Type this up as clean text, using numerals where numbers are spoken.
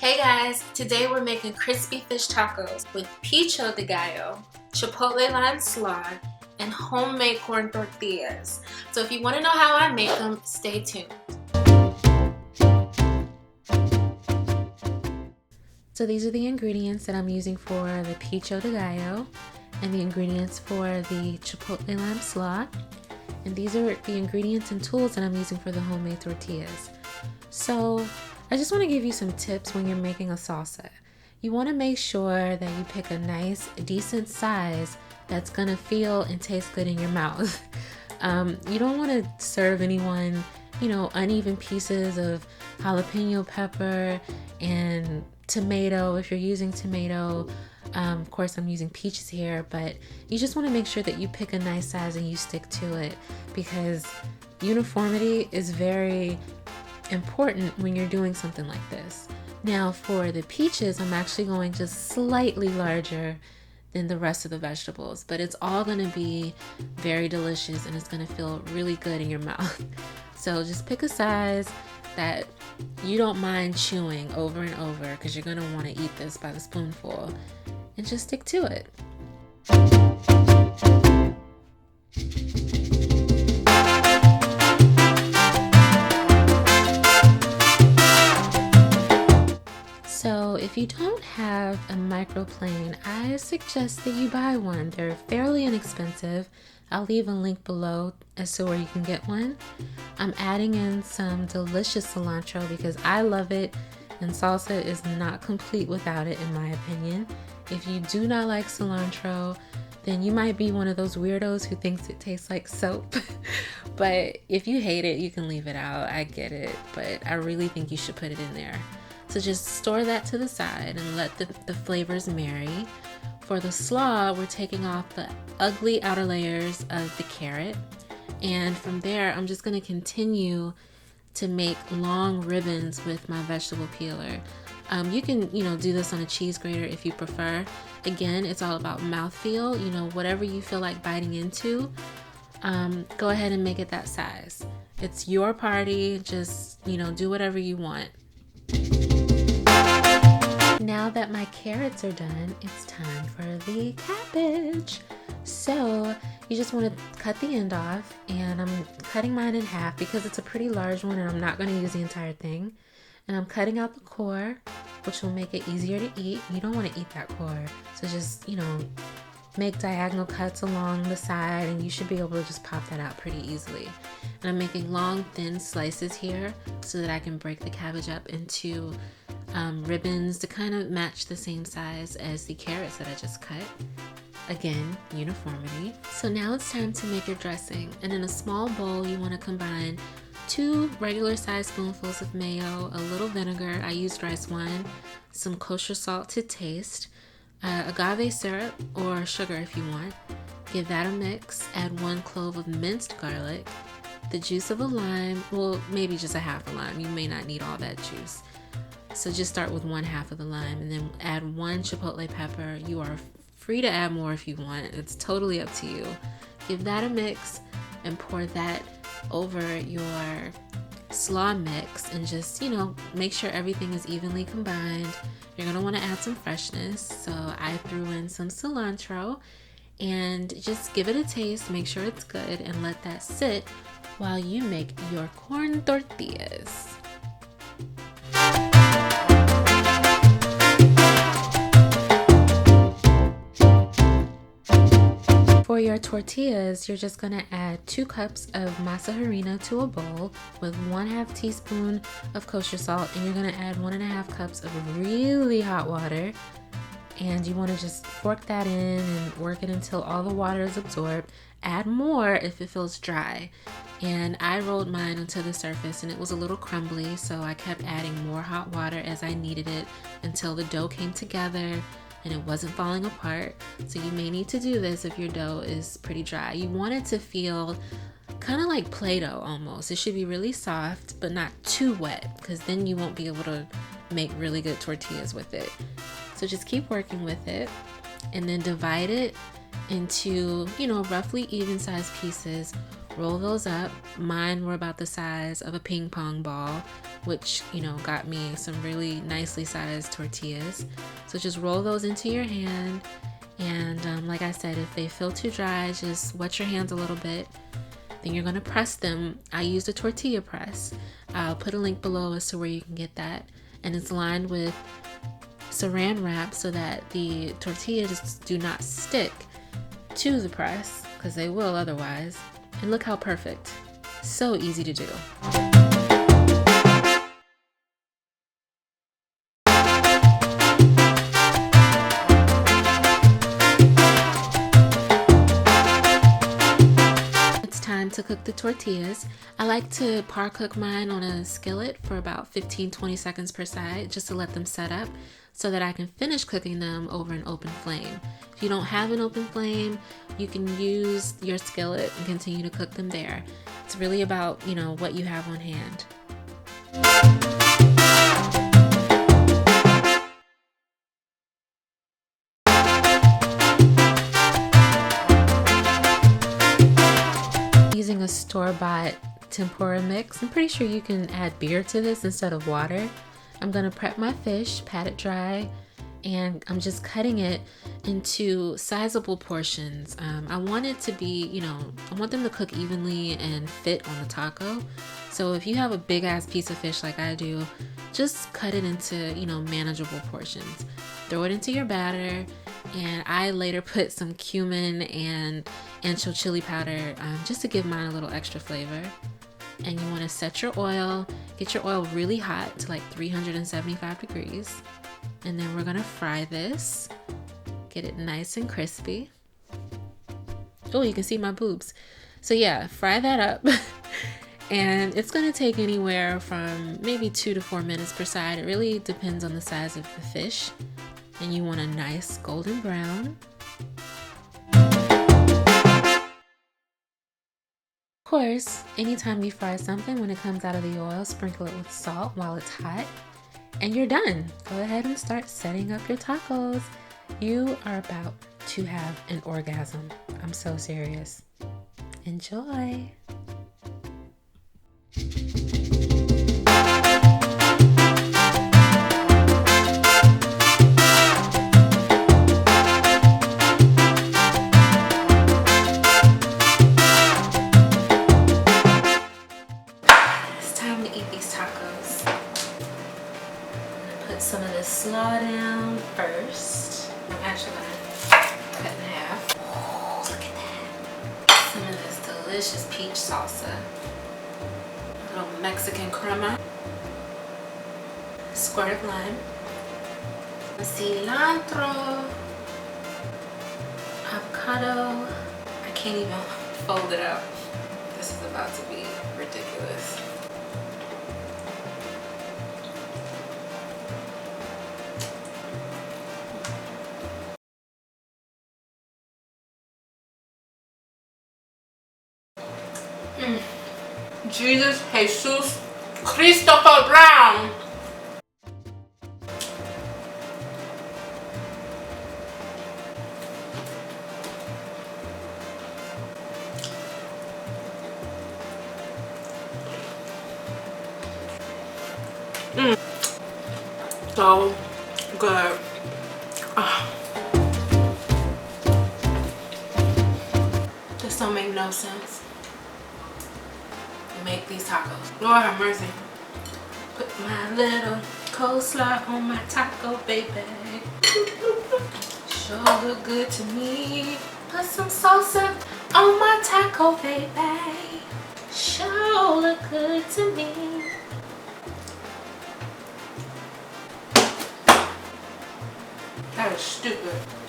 Hey guys, today we're making crispy fish tacos with pico de gallo, Chipotle-Lime Slaw, and homemade corn tortillas. So if you want to know how I make them, stay tuned. So these are the ingredients that I'm using for the pico de gallo and the ingredients for the Chipotle-Lime Slaw. And these are the ingredients and tools that I'm using for the homemade tortillas. So I just want to give you some tips when you're making a salsa. You want to make sure that you pick a nice, decent size that's going to feel and taste good in your mouth. You don't want to serve anyone, uneven pieces of jalapeno pepper and tomato if you're using tomato. Of course, I'm using peaches here, but you just want to make sure that you pick a nice size and you stick to it, because uniformity is very important when you're doing something like this. Now for the peaches, I'm actually going just slightly larger than the rest of the vegetables, but it's all going to be very delicious and it's going to feel really good in your mouth. So just pick a size that you don't mind chewing over and over, because you're going to want to eat this by the spoonful, and just stick to it. So if you don't have a microplane, I suggest that you buy one. They're fairly inexpensive. I'll leave a link below as to where you can get one. I'm adding in some delicious cilantro because I love it, and salsa is not complete without it, in my opinion. If you do not like cilantro, then you might be one of those weirdos who thinks it tastes like soap. But if you hate it, you can leave it out. I get it, but I really think you should put it in there. So just store that to the side and let the flavors marry. For the slaw, we're taking off the ugly outer layers of the carrot. And from there, I'm just going to continue to make long ribbons with my vegetable peeler. You can, do this on a cheese grater if you prefer. Again, it's all about mouthfeel. Whatever you feel like biting into, go ahead and make it that size. It's your party. Just, do whatever you want. Now that my carrots are done, it's time for the cabbage. So you just want to cut the end off, and I'm cutting mine in half because it's a pretty large one and I'm not going to use the entire thing. And I'm cutting out the core, which will make it easier to eat. You don't want to eat that core. So just, make diagonal cuts along the side and you should be able to just pop that out pretty easily. And I'm making long, thin slices here so that I can break the cabbage up into ribbons to kind of match the same size as the carrots that I just cut. Again, uniformity. So now it's time to make your dressing. And in a small bowl, you want to combine 2 regular sized spoonfuls of mayo, a little vinegar, I used rice wine, some kosher salt to taste, agave syrup or sugar if you want. Give that a mix. Add 1 clove of minced garlic, the juice of a lime, well, maybe just a half a lime. You may not need all that juice. So just start with 1/2 of the lime, and then add 1 chipotle pepper. You are free to add more if you want. It's totally up to you. Give that a mix and pour that over your slaw mix, and just, make sure everything is evenly combined. You're going to want to add some freshness. So I threw in some cilantro, and just give it a taste, make sure it's good, and let that sit while you make your corn tortillas. For your tortillas, you're just going to add 2 cups of masa harina to a bowl with 1/2 teaspoon of kosher salt, and you're going to add 1.5 cups of really hot water. And you want to just fork that in and work it until all the water is absorbed. Add more if it feels dry. And I rolled mine onto the surface and it was a little crumbly, so I kept adding more hot water as I needed it until the dough came together and it wasn't falling apart. So you may need to do this if your dough is pretty dry. You want it to feel kind of like Play-Doh almost. It should be really soft, but not too wet, because then you won't be able to make really good tortillas with it. So just keep working with it, and then divide it into, roughly even sized pieces Roll those up. Mine were about the size of a ping pong ball, which, you know, got me some really nicely sized tortillas. So just roll those into your hand. And like I said, if they feel too dry, just wet your hands a little bit. Then you're gonna press them. I used a Tortilla Press. I'll put a link below as to where you can get that. And it's lined with saran wrap so that the tortillas do not stick to the press, because they will otherwise. And look how perfect. So easy to do. It's time to cook the tortillas. I like to par cook mine on a skillet for about 15-20 seconds per side, just to let them set up so that I can finish cooking them over an open flame. If you don't have an open flame, you can use your skillet and continue to cook them there. It's really about, you know, what you have on hand. Using a store-bought tempura mix. I'm pretty sure you can add beer to this instead of water. I'm gonna prep my fish, pat it dry, and I'm just cutting it into sizable portions. I want it to be, you know, I want them to cook evenly and fit on the taco. So if you have a big ass piece of fish like I do, just cut it into, you know, manageable portions. Throw it into your batter, and I later put some cumin and ancho chili powder just to give mine a little extra flavor. And you want to set your oil, get your oil really hot to like 375 degrees. And then we're gonna fry this, get it nice and crispy. Oh, you can see my boobs. So yeah, fry that up. And it's gonna take anywhere from maybe 2 to 4 minutes per side. It really depends on the size of the fish. And you want a nice golden brown. Of course, anytime you fry something, when it comes out of the oil, sprinkle it with salt while it's hot, and you're done. Go ahead and start setting up your tacos. You are about to have an orgasm. I'm so serious. Enjoy. Some of this slaw down first. I'm actually gonna cut in half. Oh, look at that. Some of this delicious peach salsa. A little Mexican crema. A squirt of lime. Cilantro. Avocado. I can't even fold it up. This is about to be ridiculous. Jesus, Jesus, Christopher Brown. So good. This don't make no sense. Make these tacos. Lord have mercy. Put my little coleslaw on my taco, baby. Sure look good to me. Put some salsa on my taco, baby. Sure look good to me. That is stupid.